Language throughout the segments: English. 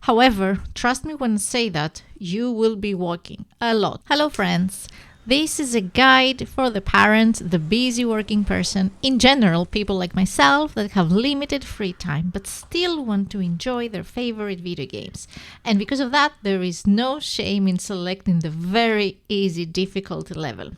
However, trust me when I say that you will be walking a lot. Hello friends! This is a guide for the parent, the busy working person, in general, people like myself that have limited free time but still want to enjoy their favorite video games. And because of that, there is no shame in selecting the very easy difficulty level.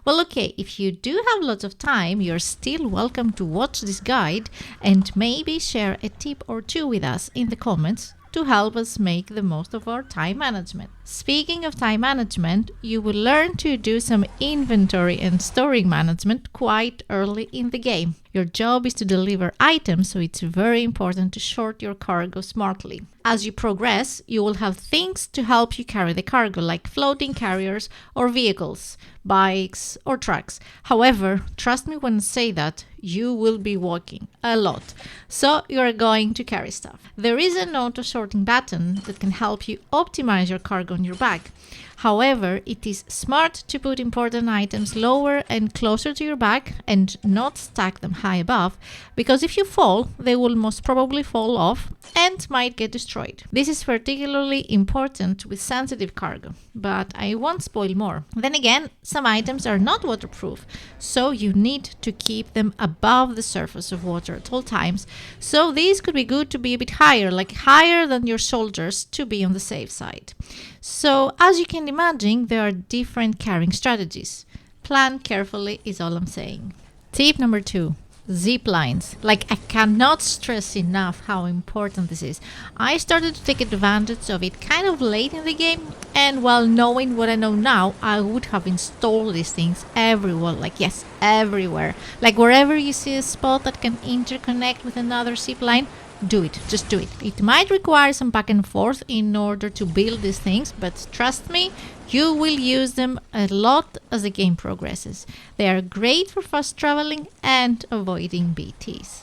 Well, okay, if you do have lots of time, you're still welcome to watch this guide and maybe share a tip or two with us in the comments to help us make the most of our time management. Speaking of time management, you will learn to do some inventory and storing management quite early in the game. Your job is to deliver items, so it's very important to sort your cargo smartly. As you progress, you will have things to help you carry the cargo, like floating carriers or vehicles, bikes or trucks. However, trust me when I say that you will be walking a lot, so you're going to carry stuff. There is an auto sorting button that can help you optimize your cargo on your back. However, it is smart to put important items lower and closer to your back and not stack them high above, because if you fall, they will most probably fall off and might get destroyed. This is particularly important with sensitive cargo, but I won't spoil more. Then again, some items are not waterproof, so you need to keep them above the surface of water at all times. So these could be good to be a bit higher, like higher than your shoulders, to be on the safe side. So as you can imagine, there are different carrying strategies. Plan carefully is all I'm saying. Tip number 2. Ziplines. I cannot stress enough how important this is. I started to take advantage of it kind of late in the game, and while knowing what I know now, I would have installed these things everywhere. Yes, everywhere. Wherever you see a spot that can interconnect with another zipline, do it. Just do it. It might require some back and forth in order to build these things, but trust me, you will use them a lot as the game progresses. They are great for fast traveling and avoiding BTs.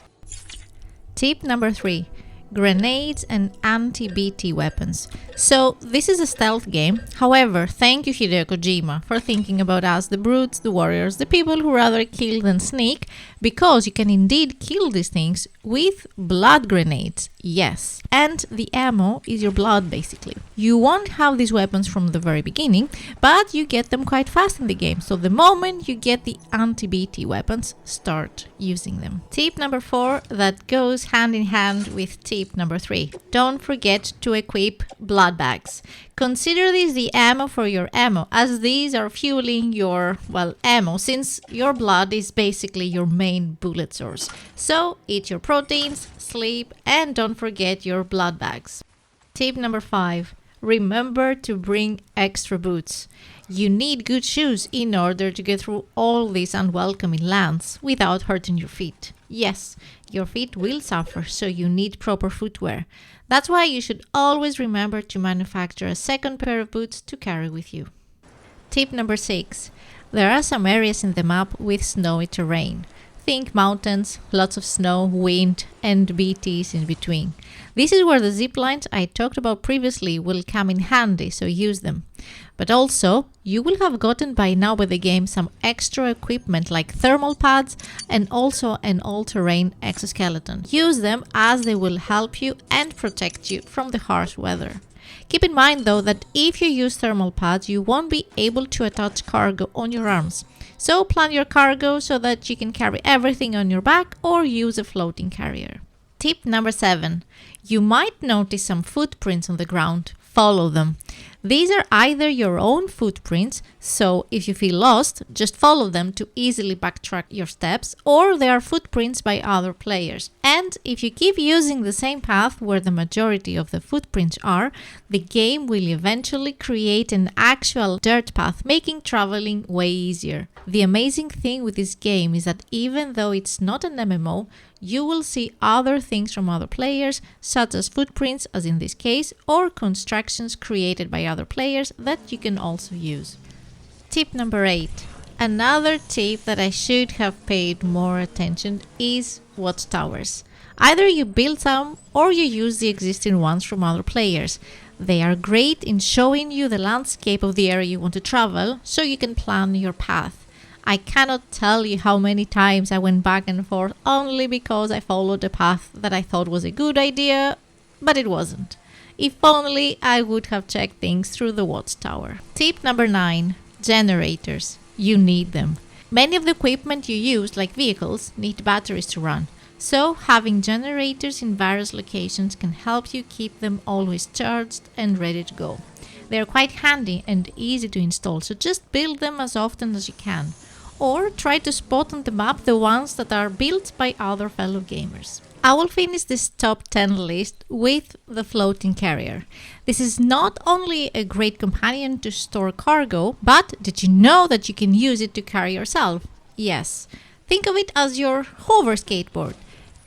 Tip number 3. Grenades and AntiBT weapons. So this is a stealth game. However, thank you Hideo Kojima for thinking about us, the brutes, the warriors, the people who rather kill than sneak, because you can indeed kill these things with blood grenades. Yes, and the ammo is your blood basically. You won't have these weapons from the very beginning, but you get them quite fast in the game. So the moment you get the AntiBT weapons, start using them. Tip number 4 that goes hand in hand with tip number 3. Don't forget to equip blood bags. Consider these the ammo for your ammo, as these are fueling your, ammo, since your blood is basically your main bullet source. So eat your proteins, sleep, and don't forget your blood bags. Tip number 5. Remember to bring extra boots. You need good shoes in order to get through all these unwelcoming lands without hurting your feet. Yes, your feet will suffer, so you need proper footwear. That's why you should always remember to manufacture a second pair of boots to carry with you. Tip number 6. There are some areas in the map with snowy terrain. Think mountains, lots of snow, wind, and BTs in between. This is where the ziplines I talked about previously will come in handy, so use them. But also, you will have gotten by now with the game some extra equipment like thermal pads and also an all-terrain exoskeleton. Use them as they will help you and protect you from the harsh weather. Keep in mind though that if you use thermal pads, you won't be able to attach cargo on your arms. So plan your cargo so that you can carry everything on your back or use a floating carrier. Tip number 7. You might notice some footprints on the ground. Follow them. These are either your own footprints, so if you feel lost, just follow them to easily backtrack your steps, or they are footprints by other players. And if you keep using the same path where the majority of the footprints are, the game will eventually create an actual dirt path, making traveling way easier. The amazing thing with this game is that even though it's not an MMO, you will see other things from other players, such as footprints, as in this case, or constructions created by other players that you can also use. Tip number 8. Another tip that I should have paid more attention is watchtowers. Either you build some or you use the existing ones from other players. They are great in showing you the landscape of the area you want to travel, so you can plan your path. I cannot tell you how many times I went back and forth only because I followed a path that I thought was a good idea, but it wasn't. If only I would have checked things through the watchtower. Tip number 9. Generators. You need them. Many of the equipment you use, like vehicles, need batteries to run. So having generators in various locations can help you keep them always charged and ready to go. They are quite handy and easy to install, so just build them as often as you can. Or try to spot on the map the ones that are built by other fellow gamers. I will finish this top 10 list with the floating carrier. This is not only a great companion to store cargo, but did you know that you can use it to carry yourself? Yes. Think of it as your hover skateboard.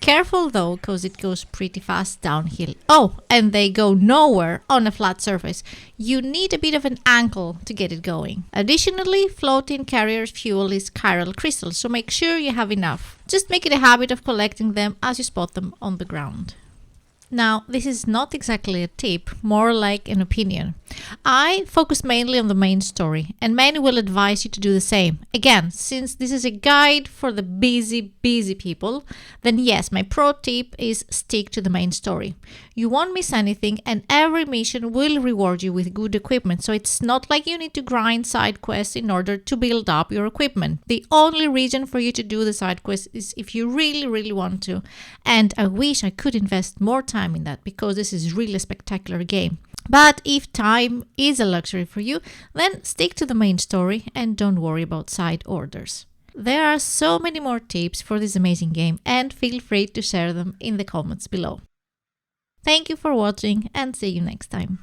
Careful though, because it goes pretty fast downhill. Oh, and they go nowhere on a flat surface. You need a bit of an angle to get it going. Additionally, floating carriers' fuel is chiral crystals, so make sure you have enough. Just make it a habit of collecting them as you spot them on the ground. Now, this is not exactly a tip, more like an opinion. I focus mainly on the main story, and many will advise you to do the same. Again, since this is a guide for the busy people, then yes, my pro tip is stick to the main story. You won't miss anything, and every mission will reward you with good equipment, so it's not like you need to grind side quests in order to build up your equipment. The only reason for you to do the side quests is if you really want to, and I wish I could invest more time in that because this is really a spectacular game. But if time is a luxury for you, then stick to the main story and don't worry about side orders. There are so many more tips for this amazing game, and feel free to share them in the comments below. Thank you for watching and see you next time.